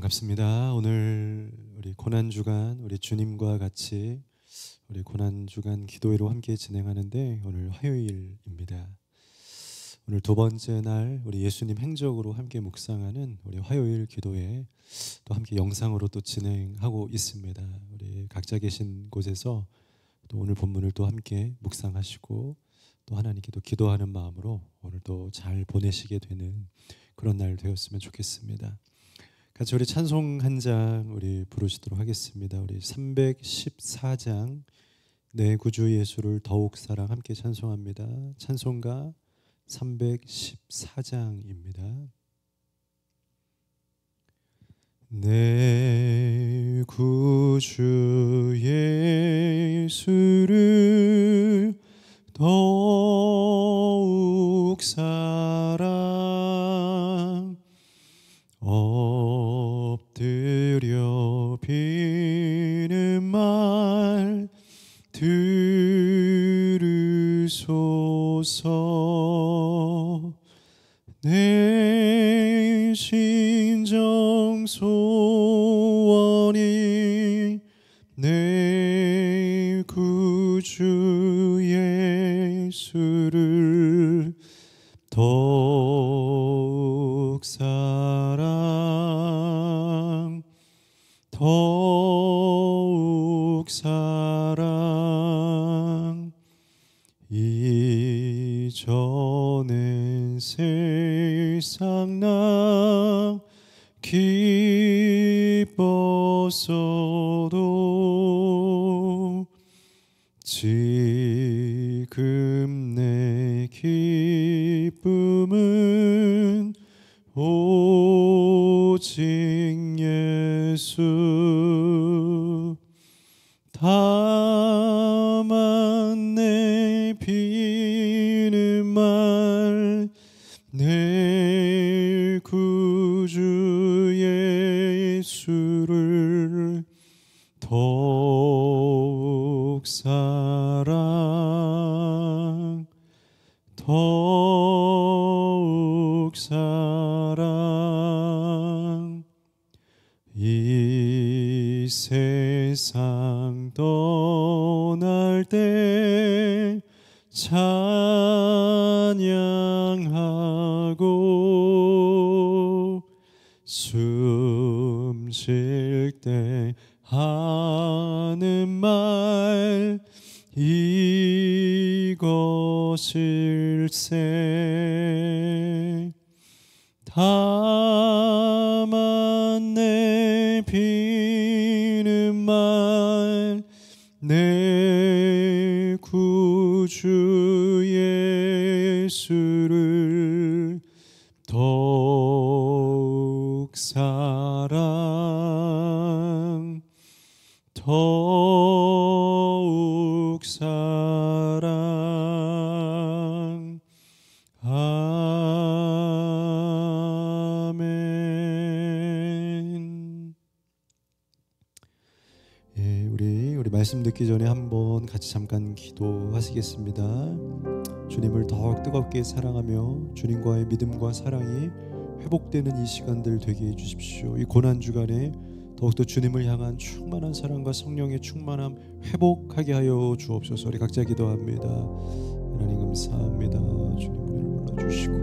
반갑습니다. 오늘 우리 고난주간 우리 주님과 같이 우리 고난주간 기도회로 함께 진행하는데 오늘 화요일입니다. 오늘 두 번째 날 우리 예수님 행적으로 함께 묵상하는 우리 화요일 기도회 또 함께 영상으로 또 진행하고 있습니다. 우리 각자 계신 곳에서 또 오늘 본문을 또 함께 묵상하시고 또 하나님께 또 기도하는 마음으로 오늘도 잘 보내시게 되는 그런 날 되었으면 좋겠습니다. 같이 우리 찬송 한 장 우리 부르시도록 하겠습니다. 우리 314장 내 구주 예수를 더욱 사랑 함께 찬송합니다. 찬송가 314장입니다. 내 구주 예수를 더욱 사랑 엎드려 비는 말 들으소서. 내 심정 소원이 내 구주 예수를 더욱 사랑 더욱 사랑 이전엔 세상 나 기뻤어도 지금 내 기쁨은 오직 예수. 다만 내 비는 말 내 구주 예수를 더욱 사랑 더욱 사랑 이 세상 떠날 때 찬양하고 숨 쉴 때 하는 말 이것일세. 다만 내 비는 말 내 구주 예수를 더욱 사랑 더욱 사랑. 아멘. 예, 우리 말씀 듣기 전에 한번 같이 잠깐 기도하시겠습니다. 주님을 더욱 뜨겁게 사랑하며 주님과의 믿음과 사랑이 회복되는 이 시간들 되게 해주십시오. 이 고난주간에 더욱더 주님을 향한 충만한 사랑과 성령의 충만함 회복하게 하여 주옵소서. 우리 각자 기도합니다. 하나님 감사합니다. 주님 우리를 불러주시고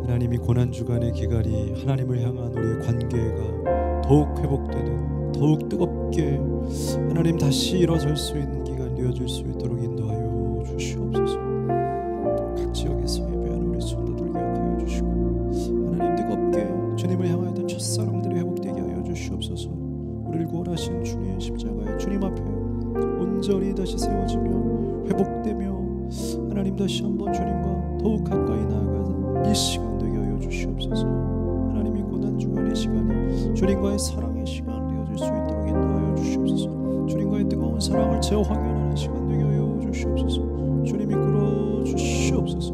하나님이 고난주간의 기갈이 하나님을 향한 우리의 관계가 더욱 회복되는 더욱 뜨겁게 하나님 다시 일어설 수 있는 기간 되어질 수 있도록 인도하여 주시옵소서. 각 지역에서 예배하는 우리 성도들 기억하여 주시고 하나님 뜨겁게 주님을 향하였던 첫사랑들이 회복되게 하여 주시옵소서. 우리를 구원하신 주님의 십자가에 주님 앞에 온전히 다시 세워지며 회복되며 하나님 다시 한번 주님과 더욱 가까이 나아가는 이 시간 되게 하여 주시옵소서. 하나님이 고난주간의 시간이 주님과의 사랑의 시간 되어질 수 있도록 인도하여 주시옵소서. 주님과의 뜨거운 사랑을 재확인하는 시간 되게 하여 주시옵소서. 주님이 끌어 주시옵소서.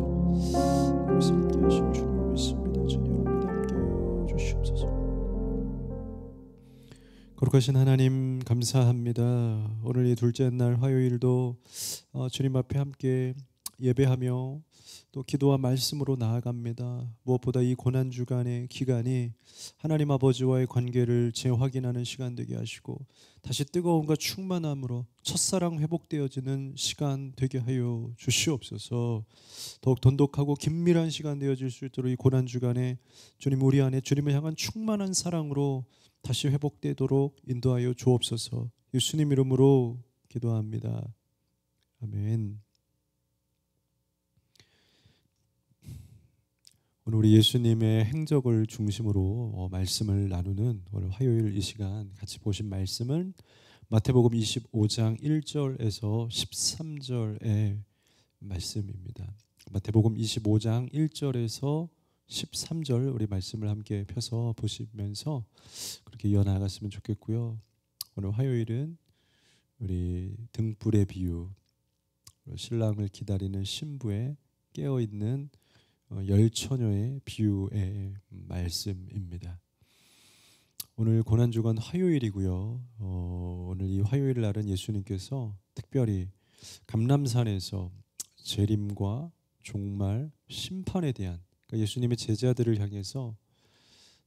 그것을 함께 하신 주님을 믿습니다. 찬양합니다. 함께 하여 주시옵소서. 거룩하신 하나님 감사합니다. 오늘 이 둘째 날 화요일도 주님 앞에 함께 예배하며 또 기도와 말씀으로 나아갑니다. 무엇보다 이 고난 주간의 기간이 하나님 아버지와의 관계를 재확인하는 시간 되게 하시고 다시 뜨거움과 충만함으로 첫사랑 회복되어지는 시간 되게 하여 주시옵소서. 더욱 돈독하고 긴밀한 시간 되어질 수 있도록 이 고난 주간에 주님 우리 안에 주님을 향한 충만한 사랑으로 다시 회복되도록 인도하여 주옵소서. 예수님 이름으로 기도합니다. 아멘. 오늘 우리 예수님의 행적을 중심으로 말씀을 나누는 오늘 화요일 이 시간 같이 보신 말씀은 마태복음 25장 1절에서 13절의 말씀입니다. 마태복음 25장 1절에서 13절 우리 말씀을 함께 펴서 보시면서 그렇게 이어나갔으면 좋겠고요. 오늘 화요일은 우리 등불의 비유, 신랑을 기다리는 신부의 깨어있는 열 처녀의 비유의 말씀입니다. 오늘 고난주간 화요일이고요. 오늘 이 화요일 날은 예수님께서 특별히 감람산에서 재림과 종말, 심판에 대한, 그러니까 예수님의 제자들을 향해서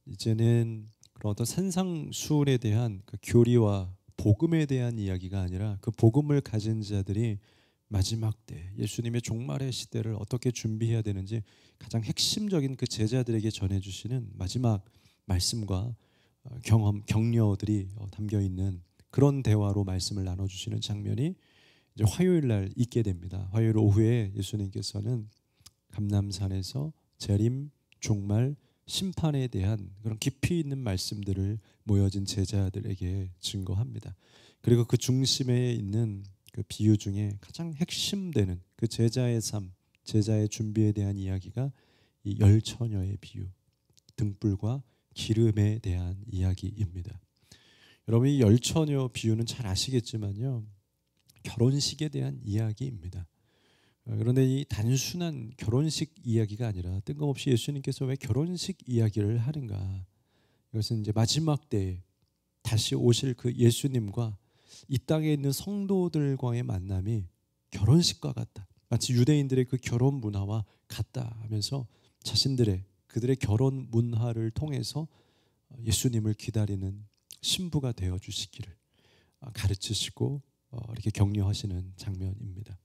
이제는 그런 어떤 산상수훈에 대한 그 교리와 복음에 대한 이야기가 아니라 그 복음을 가진 자들이 마지막 때 예수님의 종말의 시대를 어떻게 준비해야 되는지 가장 핵심적인 그 제자들에게 전해주시는 마지막 말씀과 경험, 격려들이 담겨 있는 그런 대화로 말씀을 나눠주시는 장면이 이제 화요일 날 있게 됩니다. 화요일 오후에 예수님께서는 감람산에서 재림, 종말, 심판에 대한 그런 깊이 있는 말씀들을 모여진 제자들에게 증거합니다. 그리고 그 중심에 있는 그 비유 중에 가장 핵심되는 그 제자의 삶, 제자의 준비에 대한 이야기가 이 열 처녀의 비유, 등불과 기름에 대한 이야기입니다. 여러분 이 열 처녀 비유는 잘 아시겠지만요, 결혼식에 대한 이야기입니다. 그런데 이 단순한 결혼식 이야기가 아니라 뜬금없이 예수님께서 왜 결혼식 이야기를 하는가? 이것은 이제 마지막 때에 다시 오실 그 예수님과 이 땅에 있는 성도들과의 만남이 결혼식과 같다. 마치 유대인들의 그 결혼 문화와 같다 하면서 자신들의 그들의 결혼 문화를 통해서 예수님을 기다리는 신부가 되어 주시기를 가르치시고 이렇게 격려하시는 장면입니다.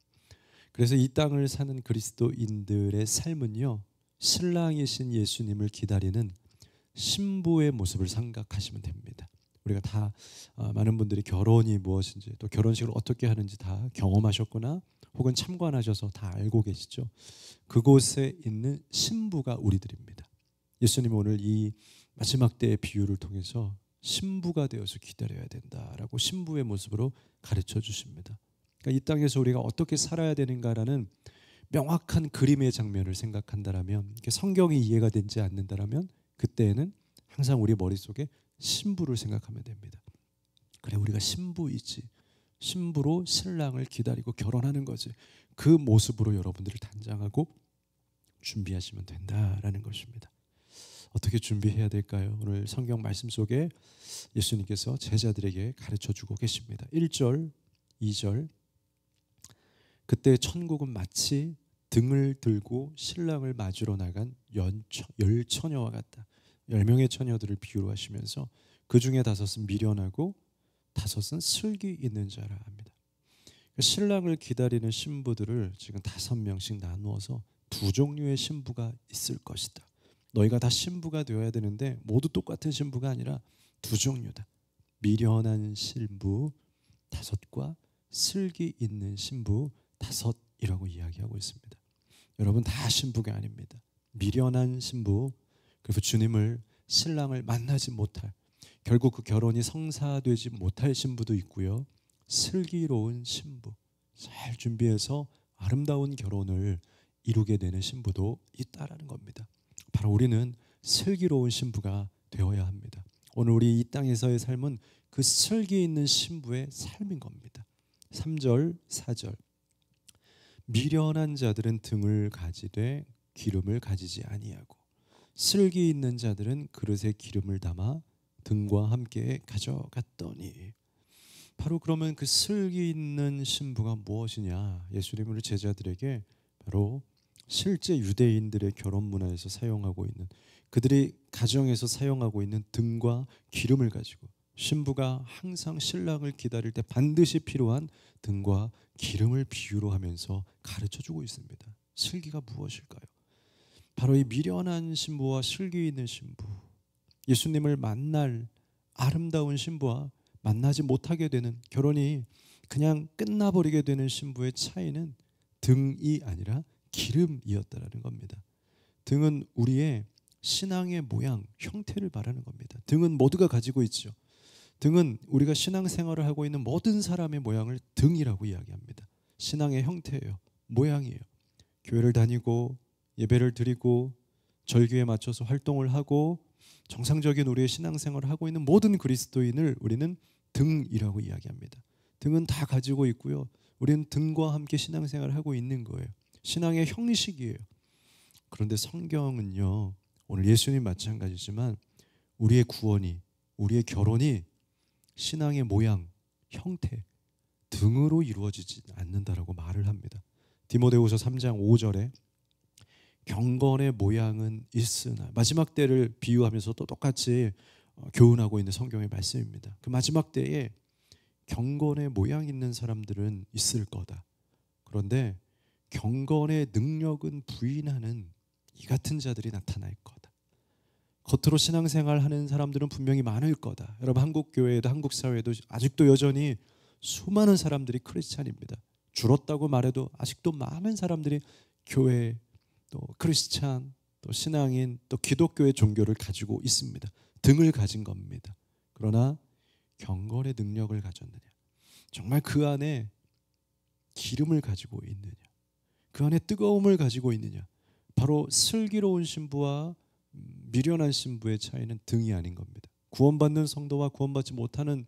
그래서 이 땅을 사는 그리스도인들의 삶은요, 신랑이신 예수님을 기다리는 신부의 모습을 생각하시면 됩니다. 우리가 다 많은 분들이 결혼이 무엇인지 또 결혼식을 어떻게 하는지 다 경험하셨거나 혹은 참관하셔서 다 알고 계시죠. 그곳에 있는 신부가 우리들입니다. 예수님은 오늘 이 마지막 때의 비유를 통해서 신부가 되어서 기다려야 된다라고 신부의 모습으로 가르쳐 주십니다. 그러니까 이 땅에서 우리가 어떻게 살아야 되는가라는 명확한 그림의 장면을 생각한다라면, 성경이 이해가 되지 않는다라면 그때에는 항상 우리 머릿속에 신부를 생각하면 됩니다. 그래, 우리가 신부이지. 신부로 신랑을 기다리고 결혼하는 거지. 그 모습으로 여러분들을 단장하고 준비하시면 된다라는 것입니다. 어떻게 준비해야 될까요? 오늘 성경 말씀 속에 예수님께서 제자들에게 가르쳐주고 계십니다. 1절, 2절. 그때 천국은 마치 등을 들고 신랑을 맞으러 나간 열 처녀와 같다. 10명의 처녀들을 비유로 하시면서 그 중에 5은 미련하고 5은 슬기 있는 자라 합니다. 신랑을 기다리는 신부들을 지금 5명씩 나누어서 두 종류의 신부가 있을 것이다. 너희가 다 신부가 되어야 되는데 모두 똑같은 신부가 아니라 두 종류다. 미련한 신부 5과 슬기 있는 신부 5이라고 이야기하고 있습니다. 여러분 다 신부가 아닙니다. 미련한 신부, 그리고 주님을 신랑을 만나지 못할, 결국 그 결혼이 성사되지 못할 신부도 있고요. 슬기로운 신부, 잘 준비해서 아름다운 결혼을 이루게 되는 신부도 있다라는 겁니다. 바로 우리는 슬기로운 신부가 되어야 합니다. 오늘 우리 이 땅에서의 삶은 그 슬기 있는 신부의 삶인 겁니다. 3절, 4절. 미련한 자들은 등을 가지되 기름을 가지지 아니하고 슬기 있는 자들은 그릇에 기름을 담아 등과 함께 가져갔더니. 바로 그러면 그 슬기 있는 신부가 무엇이냐? 예수님의 제자들에게 바로 실제 유대인들의 결혼 문화에서 사용하고 있는, 그들이 가정에서 사용하고 있는 등과 기름을 가지고 신부가 항상 신랑을 기다릴 때 반드시 필요한 등과 기름을 비유로 하면서 가르쳐주고 있습니다. 슬기가 무엇일까요? 바로 이 미련한 신부와 슬기 있는 신부, 예수님을 만날 아름다운 신부와 만나지 못하게 되는, 결혼이 그냥 끝나버리게 되는 신부의 차이는 등이 아니라 기름이었다라는 겁니다. 등은 우리의 신앙의 모양, 형태를 말하는 겁니다. 등은 모두가 가지고 있죠. 등은 우리가 신앙생활을 하고 있는 모든 사람의 모양을 등이라고 이야기합니다. 신앙의 형태예요. 모양이에요. 교회를 다니고 예배를 드리고 절기에 맞춰서 활동을 하고 정상적인 우리의 신앙생활을 하고 있는 모든 그리스도인을 우리는 등이라고 이야기합니다. 등은 다 가지고 있고요. 우리는 등과 함께 신앙생활을 하고 있는 거예요. 신앙의 형식이에요. 그런데 성경은요, 오늘 예수님 마찬가지지만 우리의 구원이, 우리의 결혼이 신앙의 모양, 형태, 등으로 이루어지지 않는다라고 말을 합니다. 디모데후서 3장 5절에 경건의 모양은 있으나, 마지막 때를 비유하면서 또 똑같이 교훈하고 있는 성경의 말씀입니다. 그 마지막 때에 경건의 모양 있는 사람들은 있을 거다. 그런데 경건의 능력은 부인하는 이 같은 자들이 나타날 거다. 겉으로 신앙생활 하는 사람들은 분명히 많을 거다. 여러분, 한국 교회에도 한국 사회에도 아직도 여전히 수많은 사람들이 크리스찬입니다. 줄었다고 말해도 아직도 많은 사람들이 교회, 또 크리스찬, 또 신앙인, 또 기독교의 종교를 가지고 있습니다. 등을 가진 겁니다. 그러나 경건의 능력을 가졌느냐, 정말 그 안에 기름을 가지고 있느냐, 그 안에 뜨거움을 가지고 있느냐, 바로 슬기로운 신부와 미련한 신부의 차이는 등이 아닌 겁니다. 구원받는 성도와 구원받지 못하는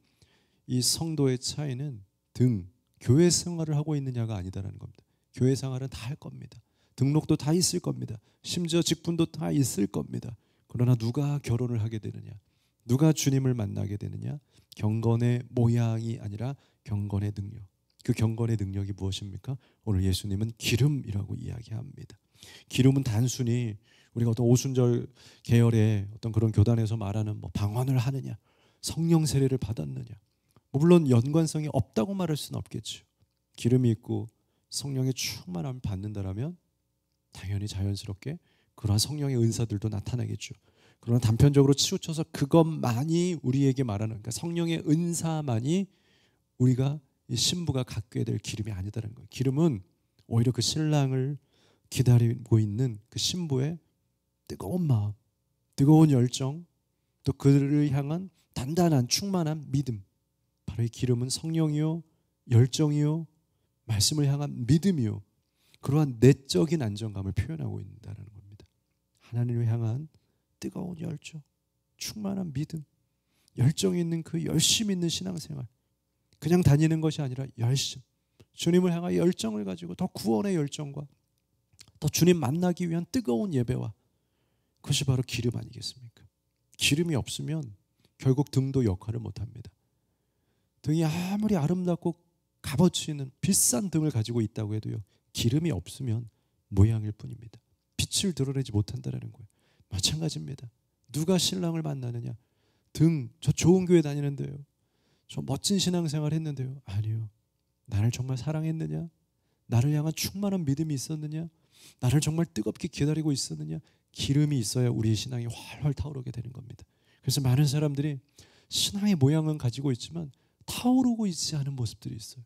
이 성도의 차이는 등, 교회 생활을 하고 있느냐가 아니다라는 겁니다. 교회 생활은 다 할 겁니다. 등록도 다 있을 겁니다. 심지어 직분도 다 있을 겁니다. 그러나 누가 결혼을 하게 되느냐, 누가 주님을 만나게 되느냐, 경건의 모양이 아니라 경건의 능력. 그 경건의 능력이 무엇입니까? 오늘 예수님은 기름이라고 이야기합니다. 기름은 단순히 우리가 어떤 오순절 계열의 어떤 그런 교단에서 말하는 뭐 방언을 하느냐, 성령 세례를 받았느냐, 물론 연관성이 없다고 말할 수는 없겠죠. 기름이 있고 성령의 충만함을 받는다라면 당연히 자연스럽게 그러한 성령의 은사들도 나타나겠죠. 그러나 단편적으로 치우쳐서 그것만이 우리에게 말하는, 그러니까 성령의 은사만이 우리가 이 신부가 갖게 될 기름이 아니다라는 거예요. 기름은 오히려 그 신랑을 기다리고 있는 그 신부의 뜨거운 마음, 뜨거운 열정, 또 그를 향한 단단한 충만한 믿음, 바로 이 기름은 성령이요, 열정이요, 말씀을 향한 믿음이요, 그러한 내적인 안정감을 표현하고 있다는 겁니다. 하나님을 향한 뜨거운 열정, 충만한 믿음, 열정이 있는 그 열심 있는 신앙생활, 그냥 다니는 것이 아니라 열심, 주님을 향한 열정을 가지고 더 구원의 열정과 더 주님 만나기 위한 뜨거운 예배와, 그것이 바로 기름 아니겠습니까? 기름이 없으면 결국 등도 역할을 못합니다. 등이 아무리 아름답고 값어치 있는 비싼 등을 가지고 있다고 해도요, 기름이 없으면 모양일 뿐입니다. 빛을 드러내지 못한다는 거예요. 마찬가지입니다. 누가 신랑을 만나느냐, 등, 저 좋은 교회 다니는데요, 저 멋진 신앙생활 했는데요, 아니요, 나를 정말 사랑했느냐, 나를 향한 충만한 믿음이 있었느냐, 나를 정말 뜨겁게 기다리고 있었느냐, 기름이 있어야 우리의 신앙이 활활 타오르게 되는 겁니다. 그래서 많은 사람들이 신앙의 모양은 가지고 있지만 타오르고 있지 않은 모습들이 있어요.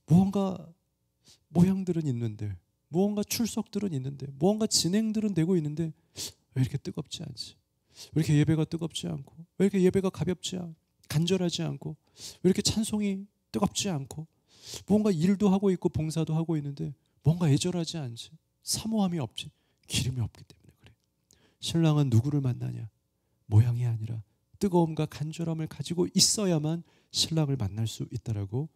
무언가 모양들은 있는데, 무언가 출석들은 있는데, 무언가 진행들은 되고 있는데 왜 이렇게 뜨겁지 않지? 왜 이렇게 예배가 뜨겁지 않고, 왜 이렇게 예배가 가볍지 않고 간절하지 않고, 왜 이렇게 찬송이 뜨겁지 않고, 무언가 일도 하고 있고 봉사도 하고 있는데 뭔가 애절하지 않지, 사모함이 없지, 기름이 없기 때문에 그래요. 신랑은 누구를 만나냐, 모양이 아니라 뜨거움과 간절함을 가지고 있어야만 신랑을 만날 수 있다라고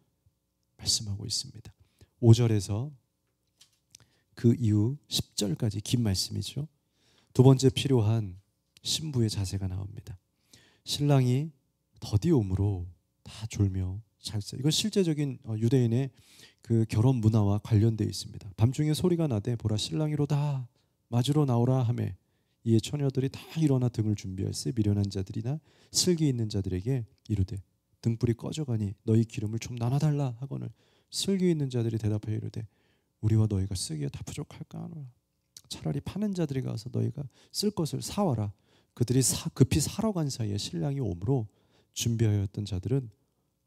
말씀하고 있습니다. 5절에서 그 이후 10절까지 긴 말씀이죠. 두 번째 필요한 신부의 자세가 나옵니다. 신랑이 더디옴으로 다 졸며 잘 써. 이건 실제적인 유대인의 그 결혼 문화와 관련되어 있습니다. 밤중에 소리가 나되 보라 신랑이로다 맞으러 나오라 하매 이에 처녀들이 다 일어나 등을 준비할세 미련한 자들이나 슬기 있는 자들에게 이르되 등불이 꺼져가니 너희 기름을 좀 나눠달라 하거늘 슬기 있는 자들이 대답하여 이르되 우리와 너희가 쓰기에 다 부족할까 하노라. 차라리 파는 자들이 가서 너희가 쓸 것을 사와라. 그들이 급히 사러 간 사이에 신랑이 오므로 준비하였던 자들은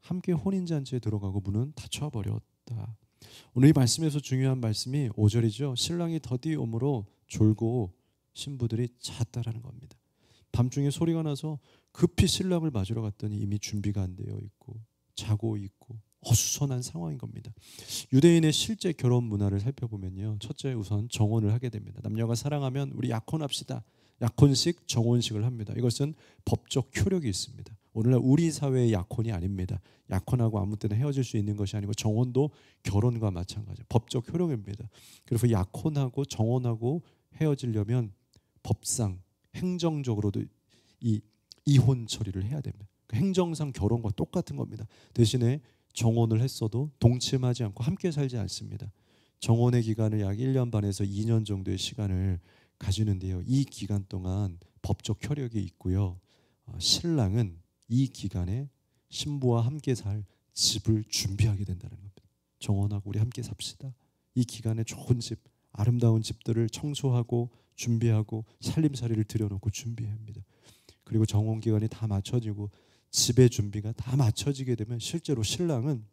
함께 혼인잔치에 들어가고 문은 닫혀버렸다. 오늘 이 말씀에서 중요한 말씀이 5절이죠. 신랑이 더디 오므로 졸고 신부들이 잤다라는 겁니다. 밤중에 소리가 나서 급히 신랑을 맞으러 갔더니 이미 준비가 안 되어 있고 자고 있고 어수선한 상황인 겁니다. 유대인의 실제 결혼 문화를 살펴보면요, 첫째 우선 정혼을 하게 됩니다. 남녀가 사랑하면 우리 약혼합시다. 약혼식, 정혼식을 합니다. 이것은 법적 효력이 있습니다. 오늘날 우리 사회의 약혼이 아닙니다. 약혼하고 아무 때나 헤어질 수 있는 것이 아니고 정혼도 결혼과 마찬가지예요. 법적 효력입니다. 그래서 약혼하고 정혼하고 헤어지려면 법상 행정적으로도 이 이혼 처리를 해야 됩니다. 행정상 결혼과 똑같은 겁니다. 대신에 정혼을 했어도 동침하지 않고 함께 살지 않습니다. 정혼의 기간을 약 1년 반에서 2년 정도의 시간을 가지는데요. 이 기간 동안 법적 효력이 있고요. 신랑은 이 기간에 신부와 함께 살 집을 준비하게 된다는 겁니다. 정혼하고 우리 함께 삽시다. 이 기간에 좋은 집, 아름다운 집들을 청소하고 준비하고 살림살이를 들여놓고 준비합니다. 그리고 정혼 기간이 다 맞춰지고 집의 준비가 다 맞춰지게 되면 실제로 신랑은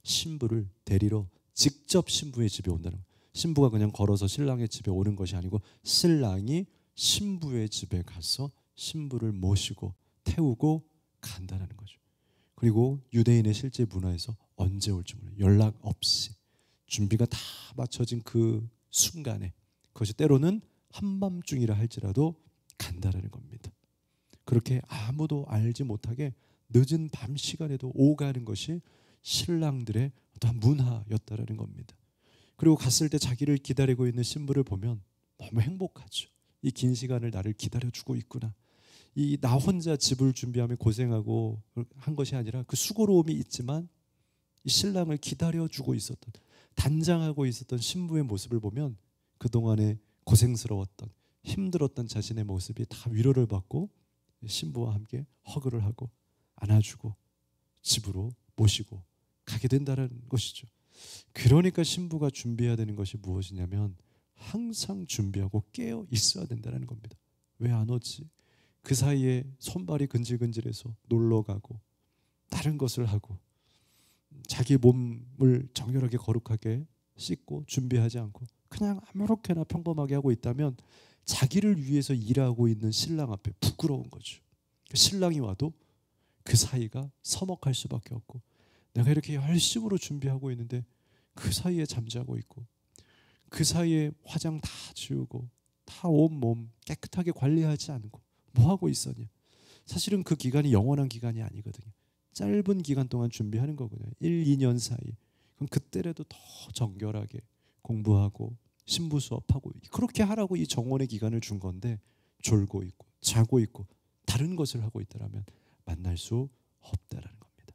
신부를 데리러 직접 신부의 집에 온다는 거예요. 신부가 그냥 걸어서 신랑의 집에 오는 것이 아니고 신랑이 신부의 집에 가서 신부를 모시고 태우고 간다는 거죠. 그리고 유대인의 실제 문화에서 언제 올지 몰라요. 연락 없이 준비가 다 맞춰진 그 순간에, 그것이 때로는 한밤중이라 할지라도 간다라는 겁니다. 그렇게 아무도 알지 못하게 늦은 밤 시간에도 오가는 것이 신랑들의 어떤 문화였다라는 겁니다. 그리고 갔을 때 자기를 기다리고 있는 신부를 보면 너무 행복하죠. 이 긴 시간을 나를 기다려주고 있구나. 이 나 혼자 집을 준비하며 고생하고 한 것이 아니라 그 수고로움이 있지만 이 신랑을 기다려주고 있었던, 단장하고 있었던 신부의 모습을 보면 그동안에 고생스러웠던, 힘들었던 자신의 모습이 다 위로를 받고 신부와 함께 허그를 하고 안아주고 집으로 모시고 가게 된다는 것이죠. 그러니까 신부가 준비해야 되는 것이 무엇이냐면 항상 준비하고 깨어 있어야 된다는 겁니다. 왜 안 오지? 그 사이에 손발이 근질근질해서 놀러 가고 다른 것을 하고 자기 몸을 정결하게 거룩하게 씻고 준비하지 않고 그냥 아무렇게나 평범하게 하고 있다면 자기를 위해서 일하고 있는 신랑 앞에 부끄러운 거죠. 신랑이 와도 그 사이가 서먹할 수밖에 없고, 내가 이렇게 열심으로 준비하고 있는데 그 사이에 잠자고 있고, 그 사이에 화장 다 지우고 다 온몸 깨끗하게 관리하지 않고 뭐 하고 있었냐. 사실은 그 기간이 영원한 기간이 아니거든요. 짧은 기간 동안 준비하는 거거든요. 1, 2년 사이. 그럼 그때라도 더 정결하게 공부하고 신부 수업하고 그렇게 하라고 이 정원의 기간을 준 건데 졸고 있고 자고 있고 다른 것을 하고 있다면 만날 수 없다라는 겁니다.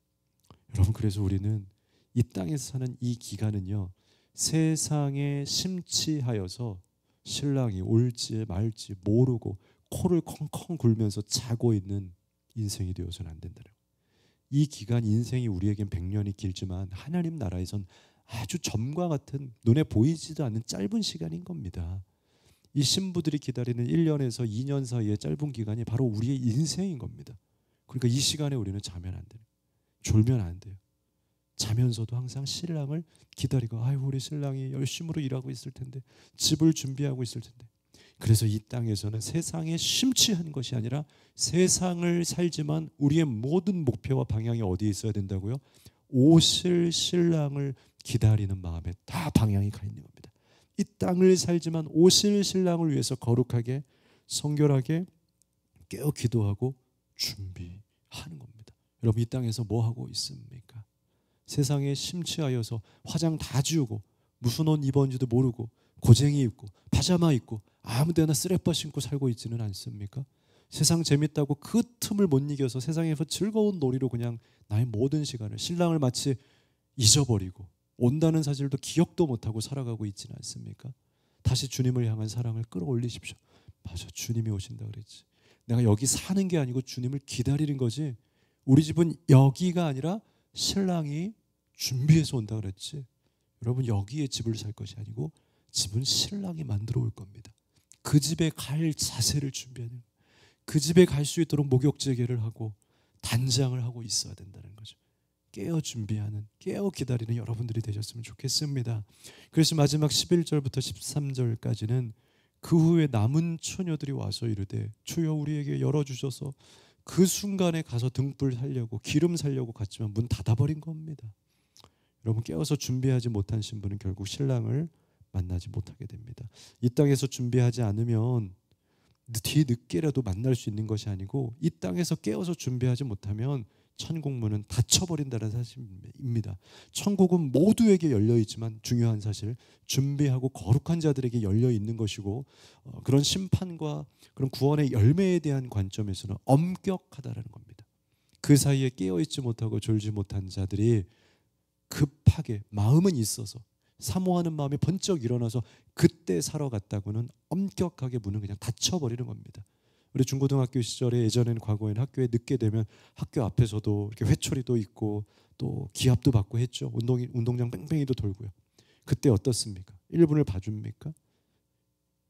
여러분, 그래서 우리는 이 땅에서 사는 이 기간은요, 세상에 심취하여서 신랑이 올지 말지 모르고 코를 컹컹 굴면서 자고 있는 인생이 되어서는 안 된다는 거예요. 이 기간, 인생이 우리에겐 100년이 길지만 하나님 나라에선 아주 점과 같은 눈에 보이지도 않는 짧은 시간인 겁니다. 이 신부들이 기다리는 1년에서 2년 사이의 짧은 기간이 바로 우리의 인생인 겁니다. 그러니까 이 시간에 우리는 자면 안 돼요. 졸면 안 돼요. 자면서도 항상 신랑을 기다리고, 아유 우리 신랑이 열심으로 일하고 있을 텐데, 집을 준비하고 있을 텐데. 그래서 이 땅에서는 세상에 심취한 것이 아니라 세상을 살지만 우리의 모든 목표와 방향이 어디에 있어야 된다고요? 오실 신랑을 기다리는 마음에 다 방향이 가 있는 겁니다. 이 땅을 살지만 오실 신랑을 위해서 거룩하게 성결하게 깨어 기도하고 준비하는 겁니다. 여러분, 이 땅에서 뭐 하고 있습니까? 세상에 심취하여서 화장 다 지우고 무슨 옷 입었는지도 모르고 고쟁이 입고 파자마 입고 아무 데나 쓰레빠 신고 살고 있지는 않습니까? 세상 재밌다고 그 틈을 못 이겨서 세상에서 즐거운 놀이로 그냥 나의 모든 시간을, 신랑을 마치 잊어버리고 온다는 사실도 기억도 못하고 살아가고 있지는 않습니까? 다시 주님을 향한 사랑을 끌어올리십시오. 맞아, 주님이 오신다 그랬지. 내가 여기 사는 게 아니고 주님을 기다리는 거지. 우리 집은 여기가 아니라 신랑이 준비해서 온다 그랬지. 여러분, 여기에 집을 살 것이 아니고 집은 신랑이 만들어 올 겁니다. 그 집에 갈 자세를 준비하는 거예요. 그 집에 갈 수 있도록 목욕제계를 하고 단장을 하고 있어야 된다는 거죠. 깨어 준비하는, 깨어 기다리는 여러분들이 되셨으면 좋겠습니다. 그래서 마지막 11절부터 13절까지는 그 후에 남은 처녀들이 와서 이르되 주여 우리에게 열어주셔서, 그 순간에 가서 등불 살려고 기름 살려고 갔지만 문 닫아버린 겁니다. 여러분, 깨어서 준비하지 못한 신부는 결국 신랑을 만나지 못하게 됩니다. 이 땅에서 준비하지 않으면 뒤늦게라도 만날 수 있는 것이 아니고, 이 땅에서 깨어서 준비하지 못하면 천국 문은 닫혀버린다는 사실입니다. 천국은 모두에게 열려있지만 중요한 사실, 준비하고 거룩한 자들에게 열려있는 것이고, 그런 심판과 그런 구원의 열매에 대한 관점에서는 엄격하다는 겁니다. 그 사이에 깨어있지 못하고 졸지 못한 자들이 급하게 마음은 있어서 사모하는 마음이 번쩍 일어나서 그때 사러 갔다고는 엄격하게 문을 그냥 닫혀버리는 겁니다. 우리 중고등학교 시절에 예전에는, 과거에는 학교에 늦게 되면 학교 앞에서도 이렇게 회초리도 있고 또 기합도 받고 했죠. 운동장 뺑뺑이도 돌고요. 그때 어떻습니까? 1분을 봐줍니까?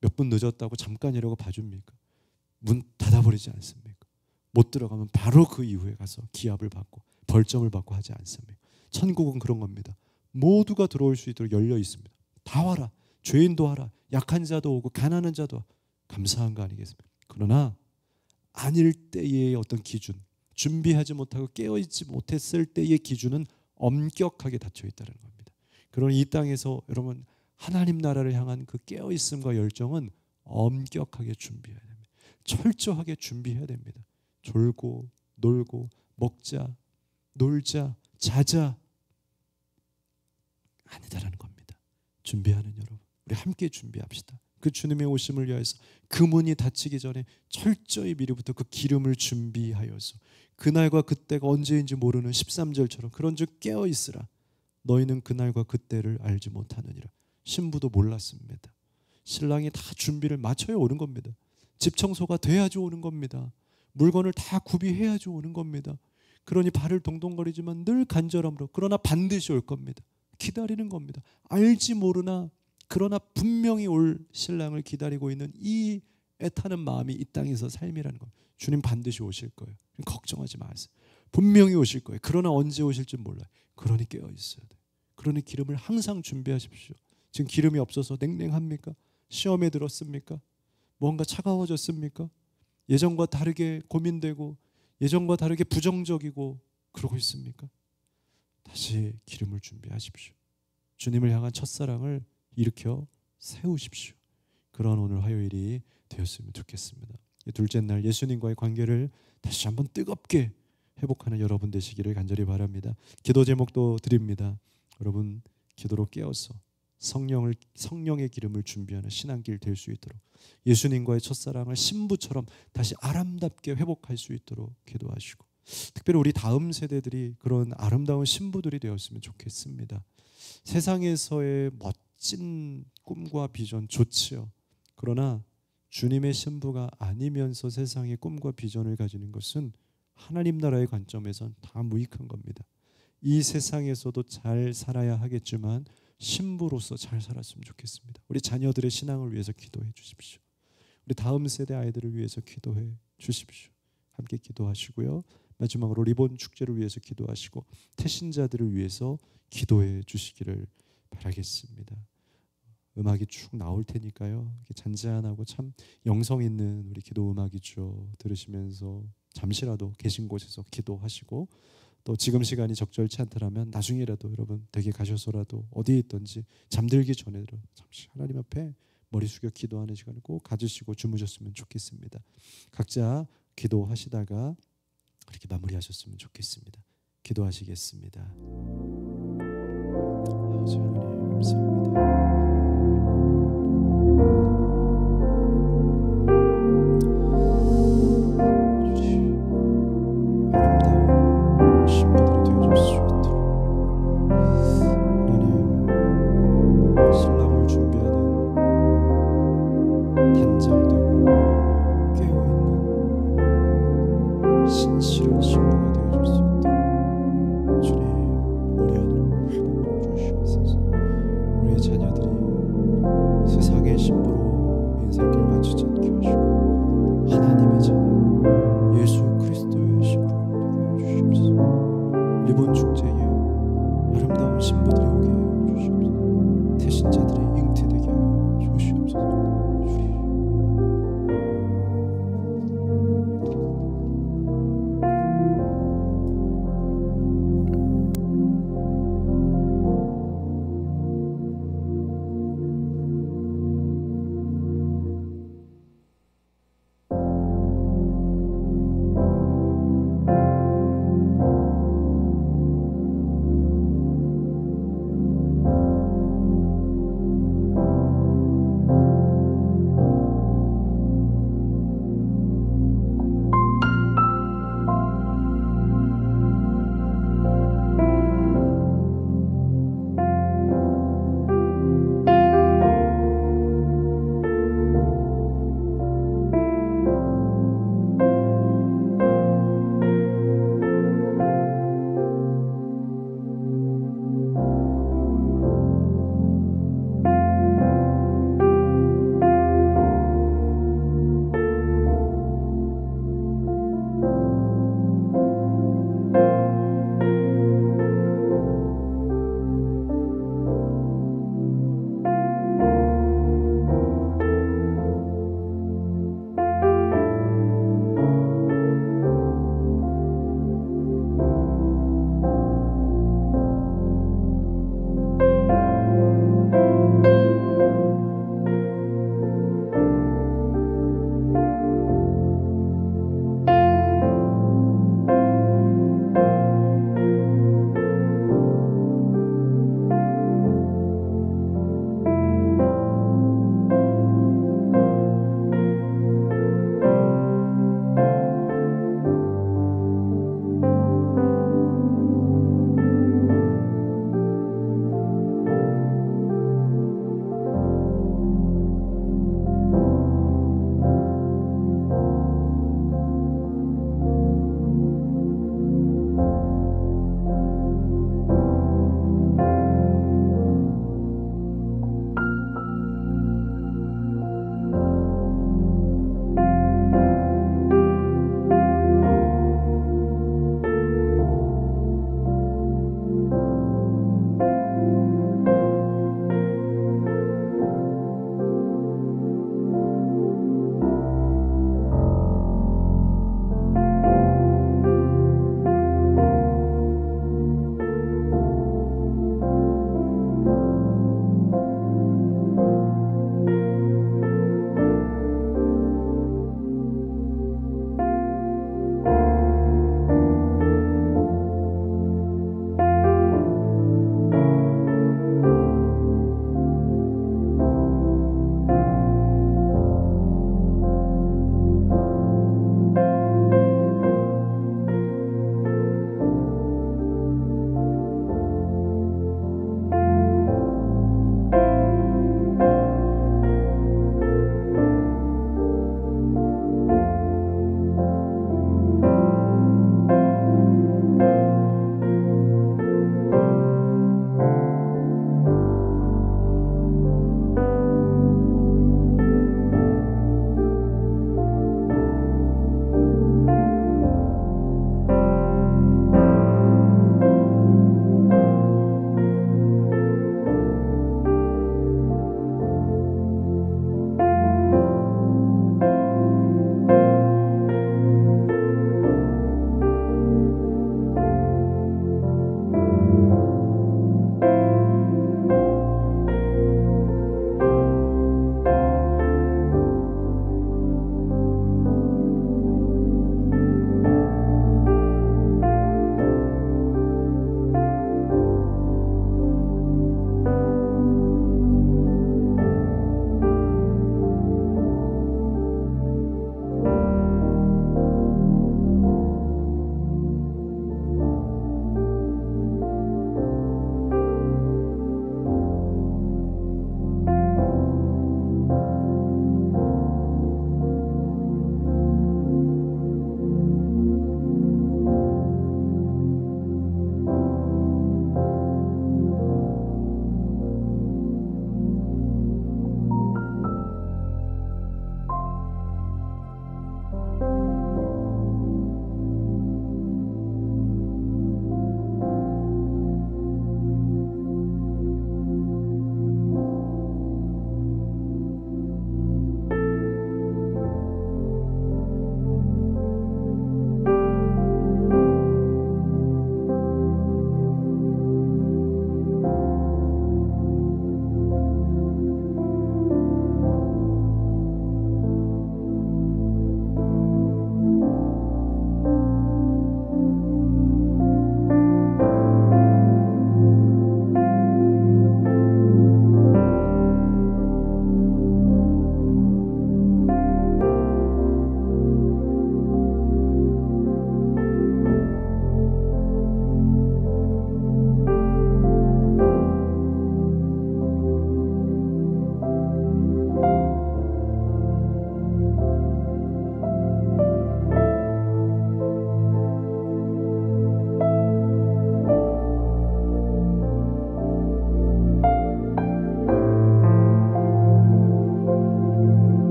몇 분 늦었다고 잠깐이라고 봐줍니까? 문 닫아버리지 않습니까? 못 들어가면 바로 그 이후에 가서 기합을 받고 벌점을 받고 하지 않습니까? 천국은 그런 겁니다. 모두가 들어올 수 있도록 열려 있습니다. 다 와라. 죄인도 와라. 약한 자도 오고 가난한 자도 와. 감사한 거 아니겠습니까? 그러나 아닐 때의 어떤 기준, 준비하지 못하고 깨어있지 못했을 때의 기준은 엄격하게 닫혀 있다는 겁니다. 그러나 이 땅에서 여러분, 하나님 나라를 향한 그 깨어있음과 열정은 엄격하게 준비해야 됩니다. 철저하게 준비해야 됩니다. 졸고 놀고 먹자 놀자 자자 아니다라는 겁니다. 준비하는 여러분, 우리 함께 준비합시다. 그 주님의 오심을 위해서 그 문이 닫히기 전에 철저히 미리부터 그 기름을 준비하여서 그날과 그때가 언제인지 모르는 13절처럼 그런즉 깨어 있으라. 너희는 그날과 그때를 알지 못하느니라. 신부도 몰랐습니다. 신랑이 다 준비를 마쳐야 오는 겁니다. 집 청소가 돼야지 오는 겁니다. 물건을 다 구비해야지 오는 겁니다. 그러니 발을 동동거리지만 늘 간절함으로, 그러나 반드시 올 겁니다. 기다리는 겁니다. 알지 모르나 그러나 분명히 올 신랑을 기다리고 있는 이 애타는 마음이 이 땅에서 삶이라는 겁니다. 주님 반드시 오실 거예요. 걱정하지 마세요. 분명히 오실 거예요. 그러나 언제 오실지 몰라요. 그러니 깨어 있어야 돼요. 그러니 기름을 항상 준비하십시오. 지금 기름이 없어서 냉랭합니까? 시험에 들었습니까? 뭔가 차가워졌습니까? 예전과 다르게 고민되고 예전과 다르게 부정적이고 그러고 있습니까? 다시 기름을 준비하십시오. 주님을 향한 첫사랑을 일으켜 세우십시오. 그런 오늘 화요일이 되었으면 좋겠습니다. 둘째 날 예수님과의 관계를 다시 한번 뜨겁게 회복하는 여러분 되시기를 간절히 바랍니다. 기도 제목도 드립니다. 여러분, 기도로 깨어서 성령의 기름을 준비하는 신앙길 될 수 있도록, 예수님과의 첫사랑을 신부처럼 다시 아름답게 회복할 수 있도록 기도하시고, 특별히 우리 다음 세대들이 그런 아름다운 신부들이 되었으면 좋겠습니다. 세상에서의 멋진 꿈과 비전 좋지요. 그러나 주님의 신부가 아니면서 세상의 꿈과 비전을 가지는 것은 하나님 나라의 관점에선 다 무익한 겁니다. 이 세상에서도 잘 살아야 하겠지만 신부로서 잘 살았으면 좋겠습니다. 우리 자녀들의 신앙을 위해서 기도해 주십시오. 우리 다음 세대 아이들을 위해서 기도해 주십시오. 함께 기도하시고요. 마지막으로 리본 축제를 위해서 기도하시고 태신자들을 위해서 기도해 주시기를 바라겠습니다. 음악이 쭉 나올 테니까요. 이렇게 잔잔하고 참 영성 있는 우리 기도 음악이죠. 들으시면서 잠시라도 계신 곳에서 기도하시고, 또 지금 시간이 적절치 않더라면 나중에라도 여러분 댁에 가셔서라도 어디에 있든지 잠들기 전에도 잠시 하나님 앞에 머리 숙여 기도하는 시간을 꼭 가지시고 주무셨으면 좋겠습니다. 각자 기도하시다가 이렇게 마무리하셨으면 좋겠습니다. 기도하시겠습니다. 아버지 하나님 감사합니다. 아름다운 신부들이 오게 하여 주시옵소서. 태신자들이 잉태되게 하여 주시옵소서.